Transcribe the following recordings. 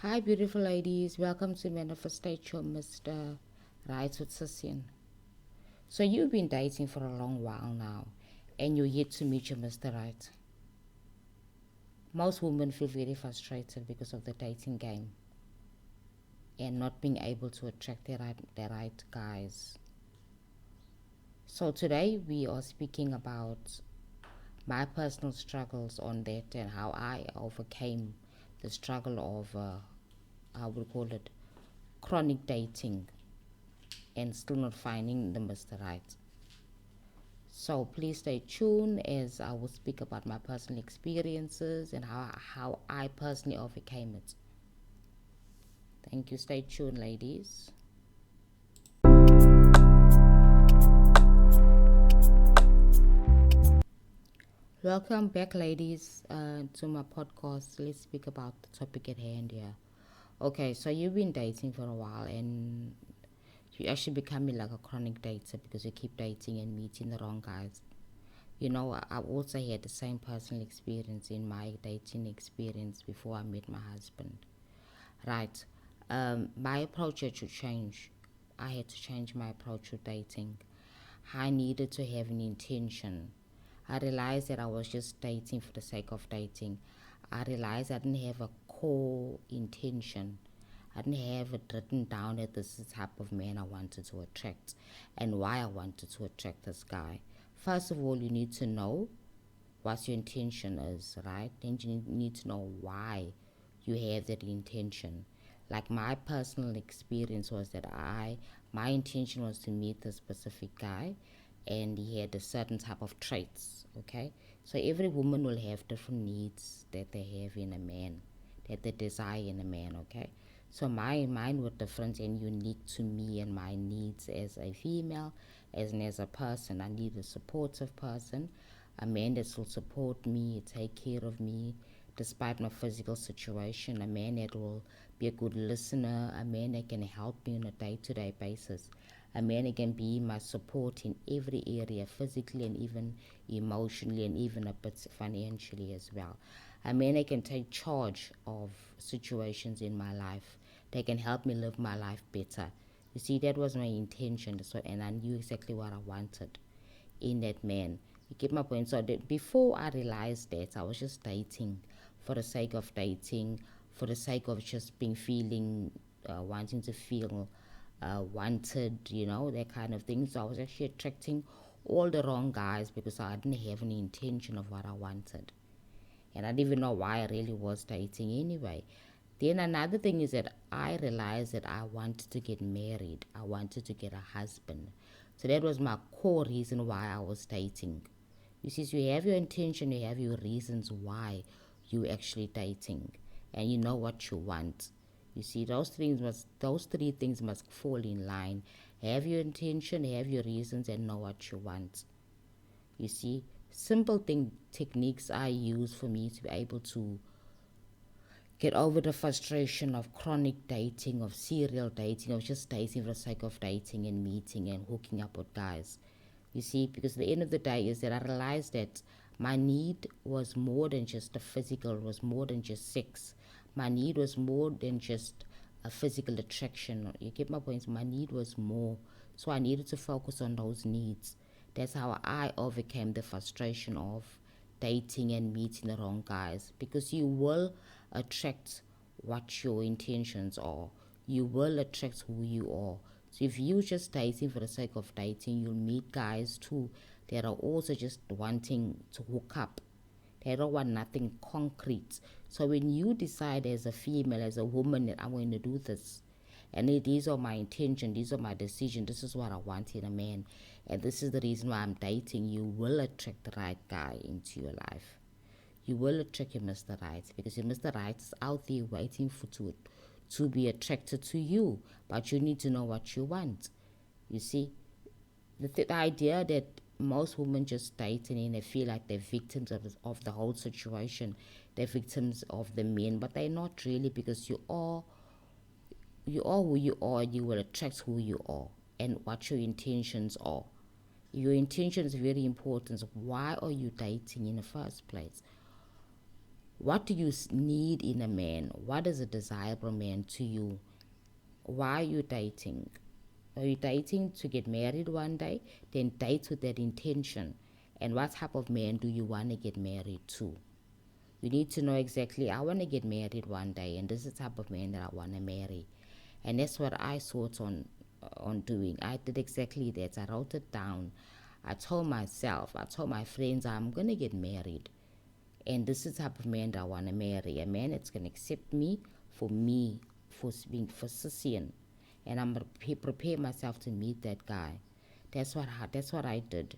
Hi, beautiful ladies. Welcome to Manifestation, Mr. Right with Sassin. So, you've been dating for a long while now, and you're yet to meet your Mr. Right. Most women feel very frustrated because of the dating game and not being able to attract the right guys. So, today we are speaking about my personal struggles on that and how I overcame the struggle of, I would call it, chronic dating and still not finding the Mr. Right. So please stay tuned as I will speak about my personal experiences and how I personally overcame it. Thank you. Stay tuned, ladies. Welcome back, ladies, to my podcast. Let's speak about the topic at hand here. Okay, so you've been dating for a while and you actually becoming like a chronic dater because you keep dating and meeting the wrong guys. You know, I also had the same personal experience in my dating experience before I met my husband. Right. My approach had to change. I had to change my approach to dating. I needed to have an intention. I realized that I was just dating for the sake of dating. I realized I didn't have a core intention. I didn't have it written down that this is the type of man I wanted to attract and why I wanted to attract this guy. First of all, you need to know what your intention is, right? Then you need to know why you have that intention. Like my personal experience was that my intention was to meet a specific guy and he had a certain type of traits, okay? So every woman will have different needs that they have in a man, that they desire in a man, okay? So mine were different and unique to me and my needs as a female, as a person. I need a supportive person, a man that will support me, take care of me, despite my physical situation, a man that will be a good listener, a man that can help me on a day-to-day basis, a man that can be my support in every area, physically and even emotionally and even a bit financially as well. A man that can take charge of situations in my life, that can help me live my life better. You see, that was my intention, so, and I knew exactly what I wanted in that man. You get my point? So that before I realized that, I was just dating for the sake of dating, for the sake of just wanting to feel wanted, that kind of thing. So I was actually attracting all the wrong guys because I didn't have any intention of what I wanted. And I didn't even know why I really was dating anyway. Then another thing is that I realized that I wanted to get married. I wanted to get a husband. So that was my core reason why I was dating. You see, so you have your intention, you have your reasons why you actually dating, and you know what you want. You see, those three things must fall in line. Have your intention, have your reasons, and know what you want. You see, simple techniques I use for me to be able to get over the frustration of chronic dating, of serial dating, of just dating for the sake of dating and meeting and hooking up with guys. You see, because at the end of the day is that I realized that my need was more than just the physical, was more than just sex. My need was more than just a physical attraction. You get my point? My need was more. So I needed to focus on those needs. That's how I overcame the frustration of dating and meeting the wrong guys, because you will attract what your intentions are. You will attract who you are. So if you just dating for the sake of dating, you'll meet guys too that are also just wanting to hook up. They don't want nothing concrete. So when you decide as a female, as a woman, that I'm going to do this, and these are my intention, these are my decision, this is what I want in a man, and this is the reason why I'm dating, you will attract the right guy into your life. You will attract your Mr. Right, because your Mr. Right is out there waiting to be attracted to you, but you need to know what you want. You see, the idea that most women just dating and they feel like they're victims of the whole situation, they're victims of the men, but they're not really, because you are who you are, you will attract who you are and what your intentions are. Your intention is very important. Why are you dating in the first place? What do you need in a man? What is a desirable man to you? Why are you dating? Are you dating to get married one day? Then date with that intention. And what type of man do you want to get married to? You need to know exactly, I want to get married one day, and this is the type of man that I want to marry. And that's what I thought on doing. I did exactly that. I wrote it down. I told myself, I told my friends, I'm going to get married. And this is the type of man that I want to marry. A man that's going to accept me, for being for Sicilian. And I'm going to prepare myself to meet that guy. That's what I did.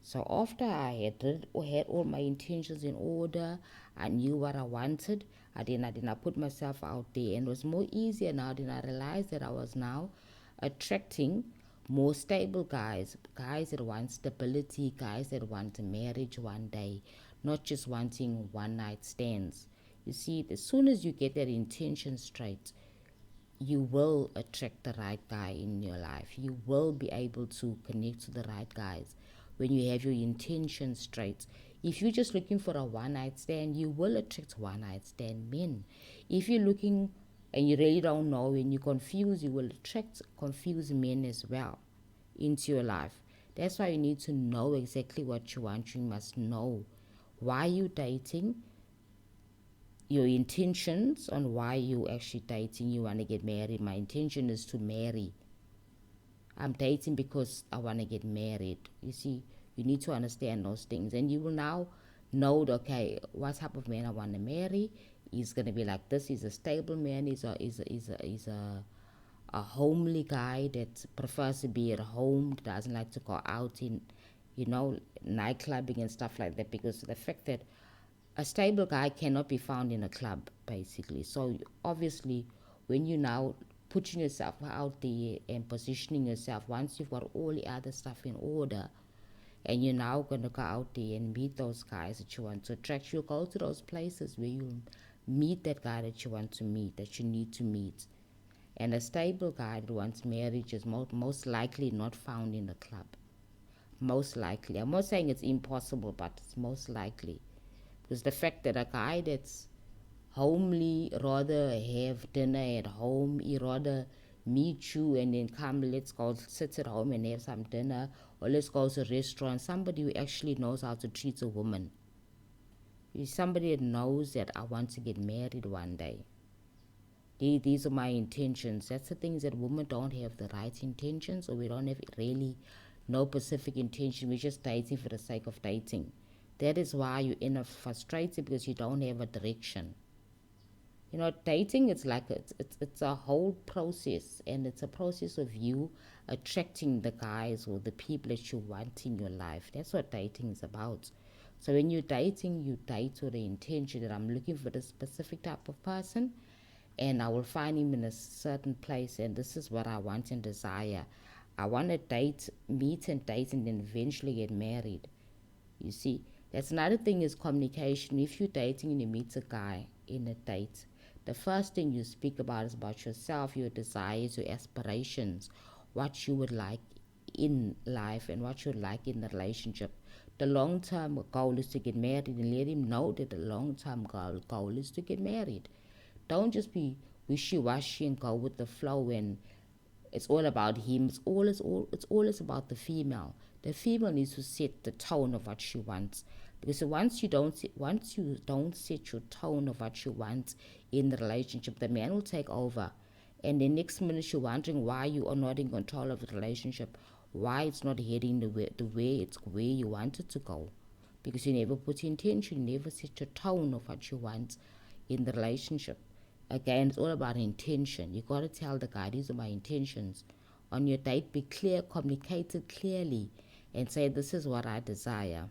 So after I had all my intentions in order, I knew what I wanted. I put myself out there, and it was more easier now. Then I realized that I was now attracting more stable guys that want stability, guys that want a marriage one day, not just wanting one night stands. You see, as soon as you get that intention straight, you will attract the right guy in your life. You will be able to connect to the right guys when you have your intentions straight. If you're just looking for a one night stand, you will attract one night stand men. If you're looking and you really don't know and you're confused, you will attract confused men as well into your life. That's why you need to know exactly what you want. You must know why you're dating, your intentions on why you actually dating. You want to get married. My intention is to marry. I'm dating because I want to get married. You see, you need to understand those things, and you will now know, okay, what type of man I want to marry. He's gonna be like this. He's a stable man. He's a homely guy that prefers to be at home. Doesn't like to go out in, nightclubbing and stuff like that, because the fact that a stable guy cannot be found in a club, basically. So obviously, when you now putting yourself out there and positioning yourself, once you've got all the other stuff in order, and you're now going to go out there and meet those guys that you want to attract, you'll go to those places where you meet that guy that you want to meet, that you need to meet. And a stable guy that wants marriage is most likely not found in the club. Most likely. I'm not saying it's impossible, but it's most likely. Because the fact that a guy that's homely rather have dinner at home, he rather meet you and then come, let's go sit at home and have some dinner, or let's go to a restaurant. Somebody who actually knows how to treat a woman. Somebody that knows that I want to get married one day. These are my intentions. That's the things that women don't have the right intentions, or we don't have really no specific intention. We're just dating for the sake of dating. That is why you end up frustrated, because you don't have a direction. Dating, it's like it's a whole process, and it's a process of you attracting the guys or the people that you want in your life. That's what dating is about. So when you're dating, you date with the intention that I'm looking for this specific type of person, and I will find him in a certain place, and this is what I want and desire. I want to meet and date, and then eventually get married. You see, that's another thing is communication. If you're dating and you meet a guy in a date, the first thing you speak about is about yourself, your desires, your aspirations, what you would like in life and what you would like in the relationship. The long-term goal is to get married, and let him know that the long-term goal is to get married. Don't just be wishy-washy and go with the flow, and it's all about him. It's always about the female. The female needs to set the tone of what she wants. Because once you don't set your tone of what you want in the relationship, the man will take over. And the next minute you're wondering why you are not in control of the relationship, why it's not heading the way it's where you want it to go. Because you never put intention, you never set your tone of what you want in the relationship. Again, it's all about intention. You got to tell the guy, these are my intentions. On your date, be clear, communicate it clearly, and say, this is what I desire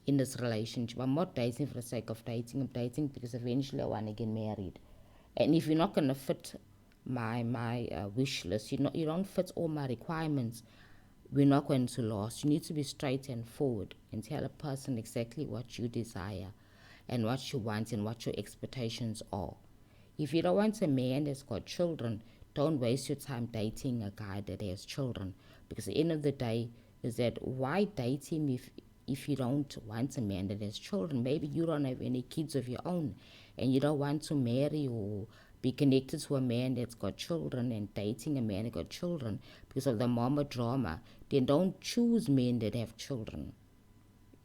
in this relationship. I'm not dating for the sake of dating. I'm dating because eventually I want to get married. And if you're not going to fit my wish list, you don't fit all my requirements, we're not going to last. You need to be straight and forward and tell a person exactly what you desire and what you want and what your expectations are. If you don't want a man that's got children, don't waste your time dating a guy that has children, because at the end of the day is that why date him if you don't want a man that has children. Maybe you don't have any kids of your own and you don't want to marry or be connected to a man that's got children and dating a man that got children because of the mama drama. Then don't choose men that have children.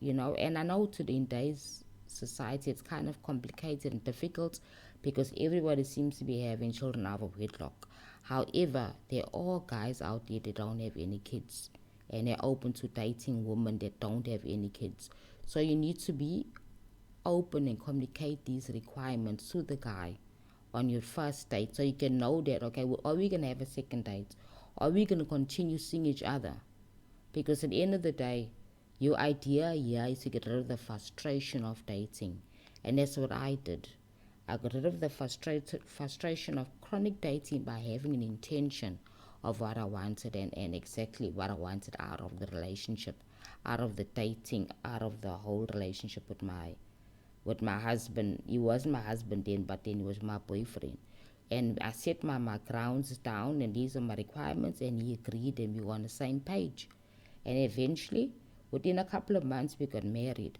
And I know today in today's society it's kind of complicated and difficult because everybody seems to be having children out of wedlock. However, there are guys out there that don't have any kids and they're open to dating women that don't have any kids. So you need to be open and communicate these requirements to the guy on your first date so you can know that, okay, well, are we going to have a second date? Are we going to continue seeing each other? Because at the end of the day, your idea here is to get rid of the frustration of dating. And that's what I did. I got rid of the frustration of chronic dating by having an intention of what I wanted and exactly what I wanted out of the relationship, out of the dating, out of the whole relationship with my husband. He wasn't my husband then, but then he was my boyfriend. And I set my grounds down, and these are my requirements, and he agreed, and we were on the same page. And eventually, within a couple of months, we got married.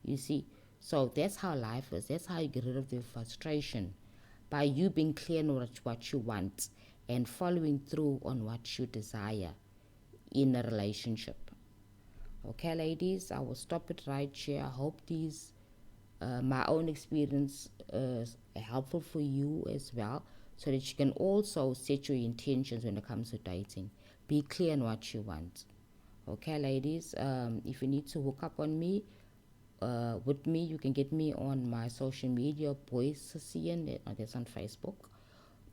You see? So that's how life is. That's how you get rid of the frustration. By you being clear on what you want and following through on what you desire in a relationship. Okay, ladies, I will stop it right here. I hope these my own experience is helpful for you as well, so that you can also set your intentions when it comes to dating. Be clear on what you want. Okay, ladies, if you need to hook up on me, with me, you can get me on my social media, Boyce Cecian, that's on Facebook,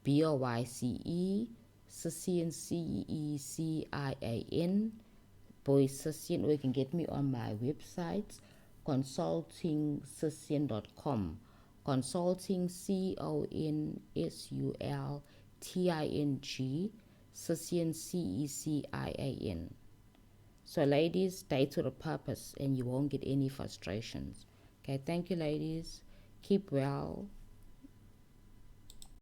BOYCE, Cecian, CECIAN, Boyce Cecian, or you can get me on my website, consultingcecian.com, consulting, CONSULTING, Cecian, CECIAN. So ladies, date with a purpose and you won't get any frustrations. Okay, thank you ladies. Keep well.